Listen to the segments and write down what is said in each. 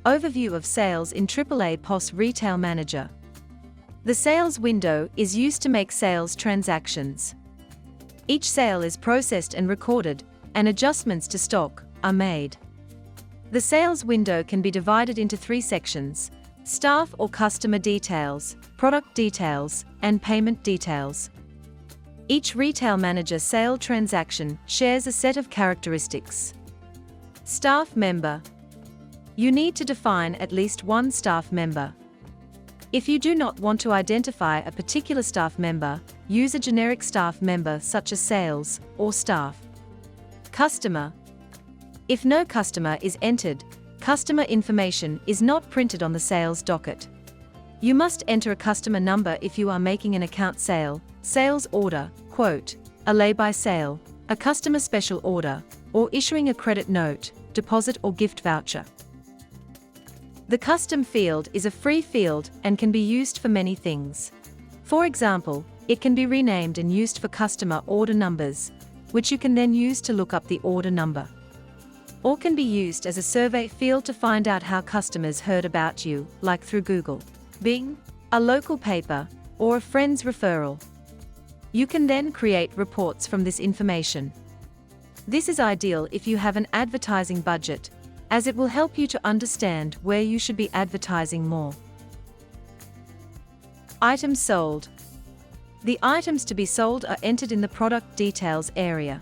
Overview of sales in AAA POS Retail Manager. The sales window is used to make sales transactions. Each sale is processed and recorded, and adjustments to stock are made. The sales window can be divided into 3 sections: staff or customer details, product details, and payment details. Each retail manager sale transaction shares a set of characteristics. Staff member. You need to define at least one staff member. If you do not want to identify a particular staff member, use a generic staff member such as sales or staff. Customer. If no customer is entered, customer information is not printed on the sales docket. You must enter a customer number if you are making an account sale, sales order, quote, a lay-by sale, a customer special order, or issuing a credit note, deposit or gift voucher. The custom field is a free field and can be used for many things. For example, it can be renamed and used for customer order numbers, which you can then use to look up the order number. Or can be used as a survey field to find out how customers heard about you, like through Google, Bing, a local paper, or a friend's referral. You can then create reports from this information. This is ideal if you have an advertising budget, as it will help you to understand where you should be advertising more. Items sold. The items to be sold are entered in the product details area.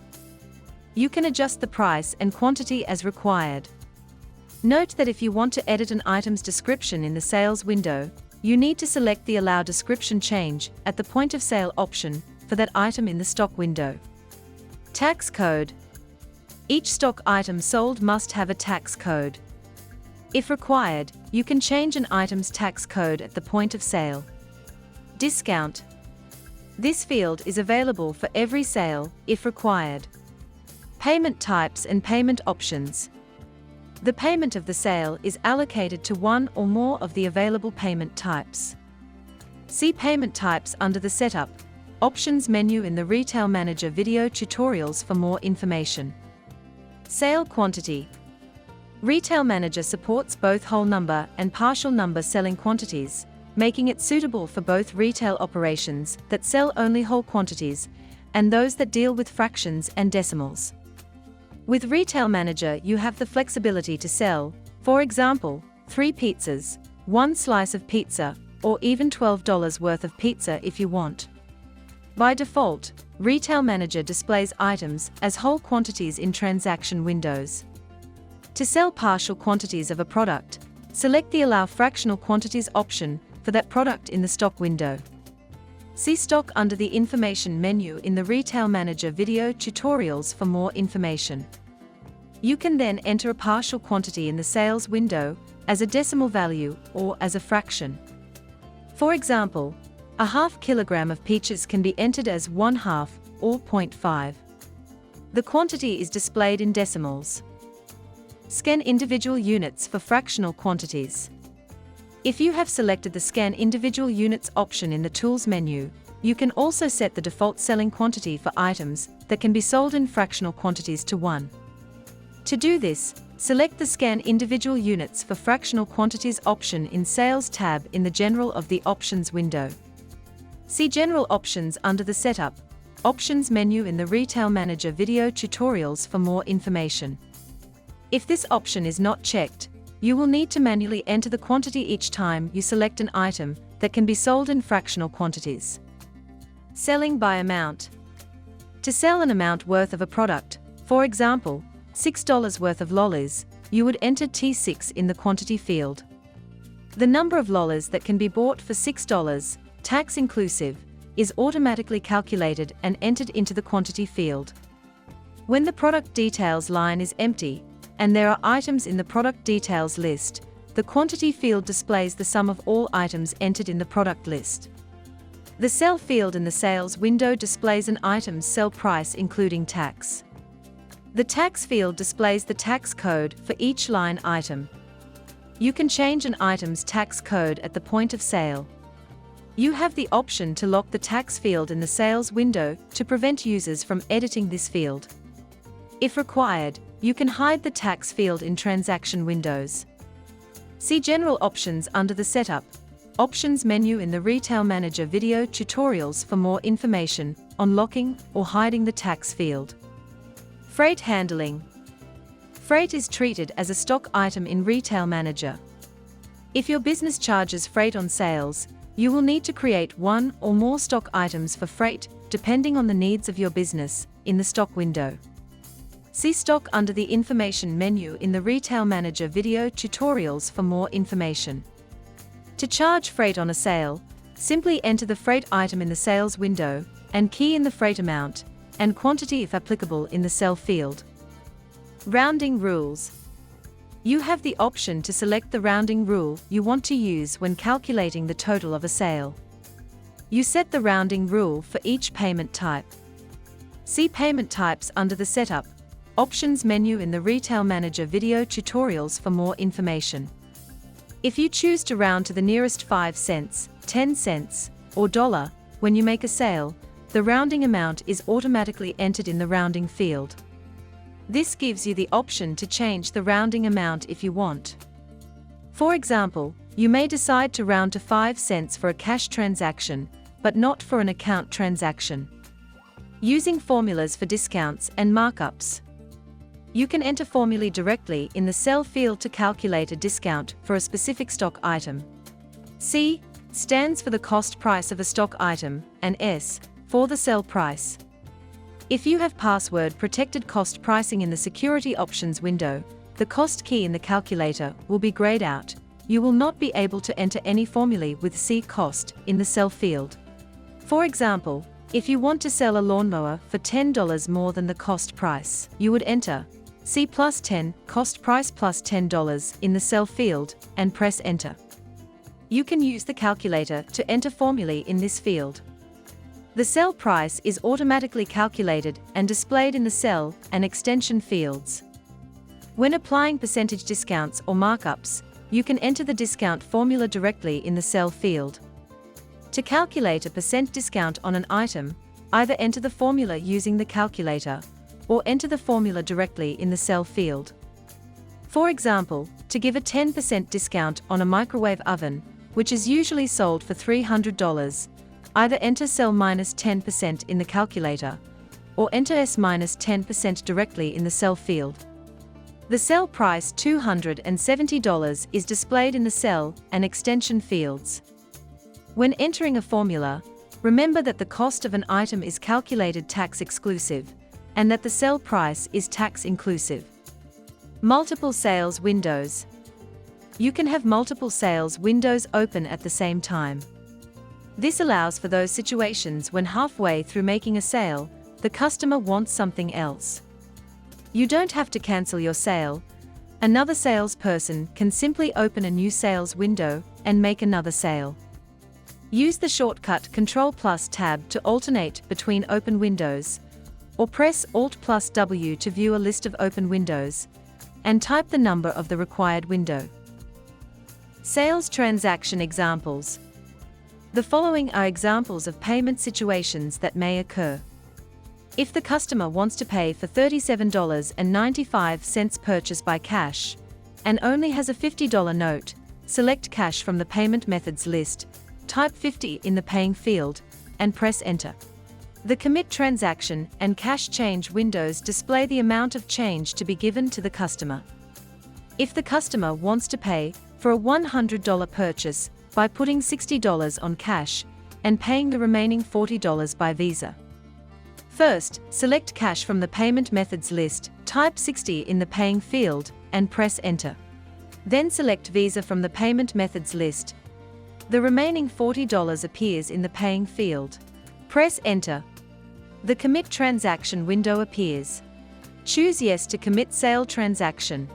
You can adjust the price and quantity as required. Note that if you want to edit an item's description in the sales window, you need to select the Allow Description Change at the point of sale option for that item in the stock window. Tax code. Each stock item sold must have a tax code. If required, you can change an item's tax code at the point of sale. Discount. This field is available for every sale, if required. Payment types and payment options. The payment of the sale is allocated to one or more of the available payment types. See payment types under the Setup Options menu in the Retail Manager video tutorials for more information. Sale quantity. Retail Manager supports both whole number and partial number selling quantities, making it suitable for both retail operations that sell only whole quantities and those that deal with fractions and decimals. With Retail Manager, you have the flexibility to sell, for example, 3 pizzas, 1 slice of pizza, or even $12 worth of pizza if you want. By default, Retail Manager displays items as whole quantities in transaction windows. To sell partial quantities of a product, select the Allow Fractional Quantities option for that product in the stock window. See Stock under the Information menu in the Retail Manager video tutorials for more information. You can then enter a partial quantity in the sales window as a decimal value or as a fraction. For example, a half kilogram of peaches can be entered as 1/2 or 0.5. The quantity is displayed in decimals. Scan individual units for fractional quantities. If you have selected the Scan Individual Units option in the Tools menu, you can also set the default selling quantity for items that can be sold in fractional quantities to 1. To do this, select the Scan Individual Units for Fractional Quantities option in Sales tab in the General of the Options window. See General Options under the Setup Options menu in the Retail Manager video tutorials for more information. If this option is not checked, you will need to manually enter the quantity each time you select an item that can be sold in fractional quantities. Selling by amount. To sell an amount worth of a product, for example, $6 worth of lollies, you would enter T6 in the quantity field. The number of lollies that can be bought for $6, tax inclusive, is automatically calculated and entered into the quantity field. When the product details line is empty, and there are items in the product details list, the quantity field displays the sum of all items entered in the product list. The Sell field in the Sales window displays an item's sell price including tax. The Tax field displays the tax code for each line item. You can change an item's tax code at the point of sale. You have the option to lock the tax field in the Sales window to prevent users from editing this field. If required, you can hide the tax field in transaction windows. See General Options under the Setup Options menu in the Retail Manager video tutorials for more information on locking or hiding the tax field. Freight handling. Freight is treated as a stock item in Retail Manager. If your business charges freight on sales, you will need to create one or more stock items for freight, depending on the needs of your business, in the Stock window. See Stock under the Information menu in the Retail Manager video tutorials for more information. To charge freight on a sale, simply enter the freight item in the Sales window and key in the freight amount and quantity if applicable in the Cell field. Rounding rules. You have the option to select the rounding rule you want to use when calculating the total of a sale. You set the rounding rule for each payment type. See Payment Types under the Setup Options menu in the Retail Manager video tutorials for more information. If you choose to round to the nearest 5 cents, 10 cents, or dollar when you make a sale, the rounding amount is automatically entered in the rounding field. This gives you the option to change the rounding amount if you want. For example, you may decide to round to 5 cents for a cash transaction, but not for an account transaction. Using formulas for discounts and markups. You can enter formulae directly in the Cell field to calculate a discount for a specific stock item. C stands for the cost price of a stock item, and S for the sell price. If you have password-protected cost pricing in the Security Options window, the cost key in the calculator will be grayed out. You will not be able to enter any formulae with C cost in the Cell field. For example, if you want to sell a lawnmower for $10 more than the cost price, you would enter C plus 10, cost price plus $10 in the Cell field, and press Enter. You can use the calculator to enter formulae in this field. The sell price is automatically calculated and displayed in the Cell and extension fields. When applying percentage discounts or markups, you can enter the discount formula directly in the Cell field. To calculate a % discount on an item, either enter the formula using the calculator or enter the formula directly in the Cell field. For example, to give a 10% discount on a microwave oven, which is usually sold for $300, either enter Cell minus 10% in the calculator, or enter S minus 10% directly in the Cell field. The sell price $270 is displayed in the Cell and extension fields. When entering a formula, remember that the cost of an item is calculated tax exclusive, and that the sell price is tax inclusive. Multiple sales windows. You can have multiple sales windows open at the same time. This allows for those situations when halfway through making a sale, the customer wants something else. You don't have to cancel your sale. Another salesperson can simply open a new sales window and make another sale. Use the shortcut Ctrl+ Tab to alternate between open windows, or press Alt+W to view a list of open windows, and type the number of the required window. Sales transaction examples. The following are examples of payment situations that may occur. If the customer wants to pay for $37.95 purchase by cash, and only has a $50 note, select Cash from the Payment Methods list, type 50 in the Paying field, and press Enter. The Commit Transaction and Cash Change windows display the amount of change to be given to the customer. If the customer wants to pay for a $100 purchase by putting $60 on cash and paying the remaining $40 by Visa. First, select Cash from the Payment Methods list, type 60 in the Paying field, and press Enter. Then select Visa from the Payment Methods list. The remaining $40 appears in the Paying field. Press Enter. The Commit Transaction window appears. Choose Yes to commit sale transaction.